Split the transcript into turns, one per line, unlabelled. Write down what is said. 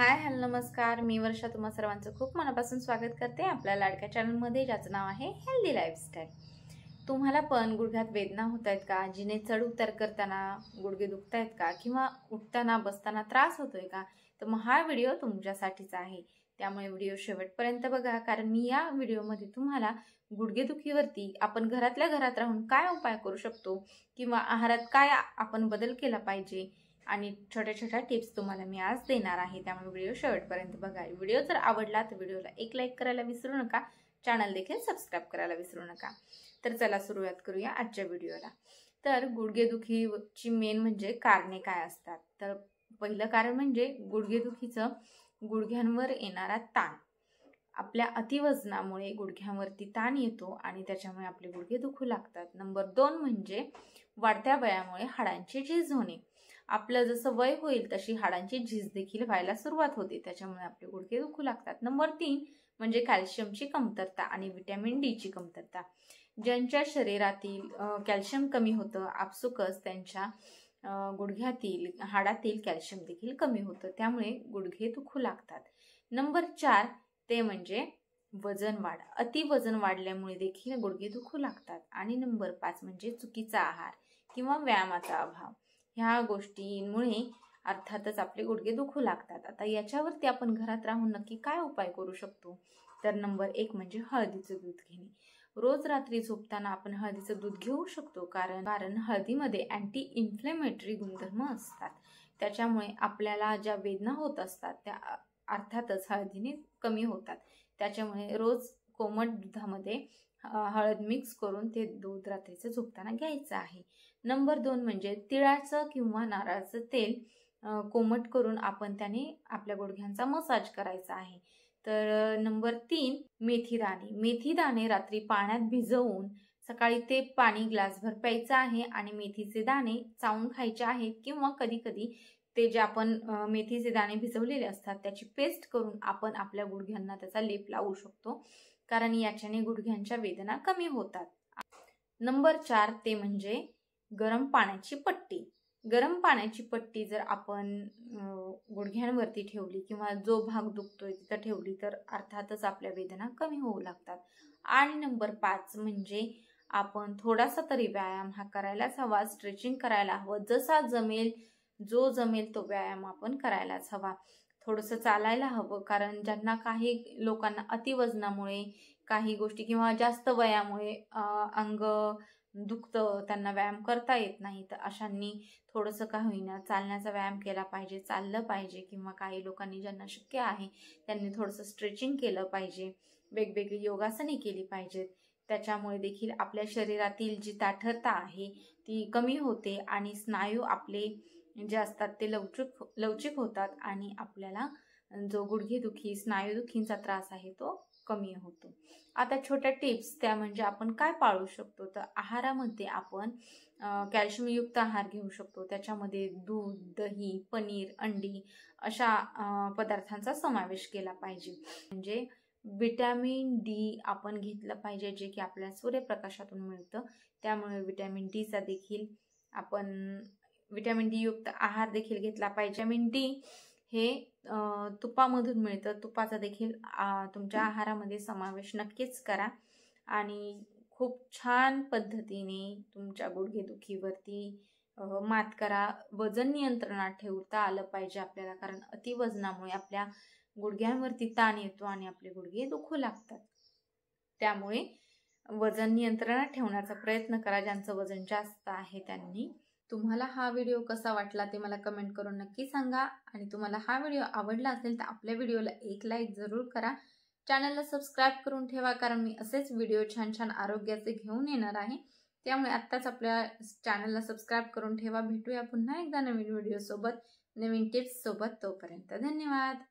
Hi hello नमस्कार, मी वर्षा तुम्हा सर्वांचं खूप मनापासून स्वागत करते आपल्या लाडक्या चॅनलमध्ये, ज्याचं नाव आहे हेल्दी लाईफस्टाईल। तुम्हाला पण गुडघ्यात वेदना होत आहेत का? जिने चढ उतार करताना गुडघे दुखत आहेत का? किंवा उठताना बसताना त्रास होतोय का? तर मग हा व्हिडिओ तुमच्यासाठीच आहे। त्यामुळे व्हिडिओ शेवटपर्यंत बघा, कारण मी या व्हिडिओमध्ये तुम्हाला गुडघेदुखीवरती आपण घरातल्या घरात राहून काय उपाय करू शकतो किंवा आहारात काय आपण बदल केला पाहिजे आणि छोट्या छोट्या टिप्स तुम्हाला मी आज देणार आहे। त्यामुळे व्हिडिओ शेवटपर्यंत बघा। व्हिडिओ जर आवडला तर व्हिडिओला एक लाईक करायला विसरू नका, चॅनल देखील सबस्क्राइब करायला विसरू नका। तर चला सुरुवात करूया आजच्या व्हिडिओला। तर गुडघेदुखीची मेन म्हणजे कारणे काय असतात? तर पहिलं कारण म्हणजे गुडघेदुखीचं गुडघ्यांवर येणारा ताण। आपल्या अतिवजनामुळे गुडघ्यांवरती ताण येतो आणि त्याच्यामुळे आपले गुडघे दुखू लागतात। नंबर 2 म्हणजे वाढत्या वयामुळे हाडांची झीज होणे। आपलं जसं वय होईल तशी हाडांची झीज देखील व्हायला सुरुवात होते, त्याच्यामुळे आपले गुडघे दुखू लागतात। नंबर 3 म्हणजे कॅल्शियमची कमतरता आणि व्हिटॅमिन डी ची कमतरता। ज्यांच्या शरीरातील कॅल्शियम कमी होतं, आपसुकच त्यांच्या गुडघ्यातील हाडातील कॅल्शियम देखील कमी होतं, त्यामुळे गुडघे दुखू लागतात। नंबर 4 ते म्हणजे वजन वाढ। अति वजन वाढल्यामुळे देखील गुडघे दुखू लागतात। आणि नंबर 5 म्हणजे चुकीचा आहार किंवा व्यायामाचा अभाव। ह्या गोष्टींमुळे अर्थातच आपले गुडघे दुखू लागतात। आता याच्यावरती आपण घरात राहून नक्की काय उपाय करू शकतो? तर नंबर 1 म्हणजे हळदीचं दूध घेणे। रोज रात्री झोपताना आपण हळदीचं दूध घेऊ शकतो, कारण हळदीमध्ये अँटी इन्फ्लेमेटरी गुणधर्म असतात। त्याच्यामुळे आपल्याला ज्या वेदना होत असतात त्या अर्थातच हळदीने कमी होतात। त्याच्यामुळे रोज कोमट दुधामध्ये हळद मिक्स करून ते दूध रात्रीचं झोपताना घ्यायचं आहे। नंबर 2 म्हणजे तिळाचं किंवा नारळाचं तेल कोमट करून आपण त्याने आपल्या गुडघ्यांचा मसाज करायचा आहे। तर नंबर 3 मेथी दाणे। मेथी दाणे रात्री पाण्यात भिजवून सकाळी ते पाणी ग्लासभर प्यायचं आहे आणि मेथीचे दाणे चावून खायचे आहेत, किंवा कधी कधी ते जे आपण मेथीचे दाणे भिजवलेले असतात त्याची पेस्ट करून आपण आपल्या गुडघ्यांना त्याचा लेप लावू शकतो, कारण याच्याने गुडघ्यांच्या वेदना कमी होतात। नंबर 4 ते म्हणजे गरम पाण्याची पट्टी। गरम पाण्याची पट्टी जर आपण गुडघ्यांवरती ठेवली किंवा जो भाग दुखतोय तिथं ठेवली तर अर्थातच आपल्या वेदना कमी होऊ लागतात। आणि नंबर 5 म्हणजे आपण थोडासा तरी व्यायाम हा करायलाच हवा, स्ट्रेचिंग करायला हवं। जसा जमेल जो जमेल तो व्यायाम आपण करायलाच हवा। थोडंसं चालायला हवं, कारण ज्यांना काही लोकांना अतिवजनामुळे काही गोष्टी किंवा जास्त वयामुळे अंग दुखतं, त्यांना व्यायाम करता येत नाही, तर अशांनी थोडंसं का होईना चालण्याचा व्यायाम केला पाहिजे, चाललं पाहिजे। किंवा काही लोकांनी ज्यांना शक्य आहे त्यांनी थोडंसं स्ट्रेचिंग केलं पाहिजे, वेगवेगळी योगासने केली पाहिजेत। त्याच्यामुळे देखील आपल्या शरीरातील जी ताठरता आहे ती कमी होते आणि स्नायू आपले जे असतात ते लवचिक होतात आणि आपल्याला जो गुडघेदुखी स्नायूदुखींचा त्रास आहे तो कमी होतो। आता छोट्या टिप्स त्या म्हणजे आपण काय पाळू शकतो? तर आहारामध्ये आपण कॅल्शियमयुक्त आहार घेऊ शकतो। त्याच्यामध्ये दूध, दही, पनीर, अंडी अशा पदार्थांचा समावेश केला पाहिजे। म्हणजे व्हिटॅमिन डी आपण घेतलं पाहिजे, जे की आपल्याला सूर्यप्रकाशातून मिळतं। त्यामुळे व्हिटॅमिन डीचा देखील आपण व्हिटॅमिन डी युक्त आहार देखील घेतला पाहिजे। व्हिटॅमिन डी हे तुपामधून मिळतं, तुपाचा देखील तुमच्या आहारामध्ये समावेश नक्कीच करा आणि खूप छान पद्धतीने तुमच्या गुडघेदुखीवरती मात करा। वजन नियंत्रणात ठेवता आलं पाहिजे आपल्याला, कारण अतिवजनामुळे आपल्या गुडघ्यांवरती ताण येतो आणि आपले गुडघे दुखू लागतात। त्यामुळे वजन नियंत्रणात ठेवण्याचा प्रयत्न करा, ज्यांचं वजन जास्त आहे त्यांनी। तुम्हाला हा व्हिडिओ कसा वाटला ते मला कमेंट करून नक्की सांगा। आणि तुम्हाला हा व्हिडिओ आवडला असेल तर आपल्या व्हिडिओला एक लाईक जरूर करा, चॅनलला सबस्क्राईब करून ठेवा, कारण मी असेच व्हिडिओ छान छान आरोग्याचे घेऊन येणार आहे। त्यामुळे आत्ताच आपल्या चॅनलला सबस्क्राईब करून ठेवा। भेटूया पुन्हा एकदा नवीन व्हिडिओ सोबत, नवीन टिप्स सोबत। तोपर्यंत धन्यवाद।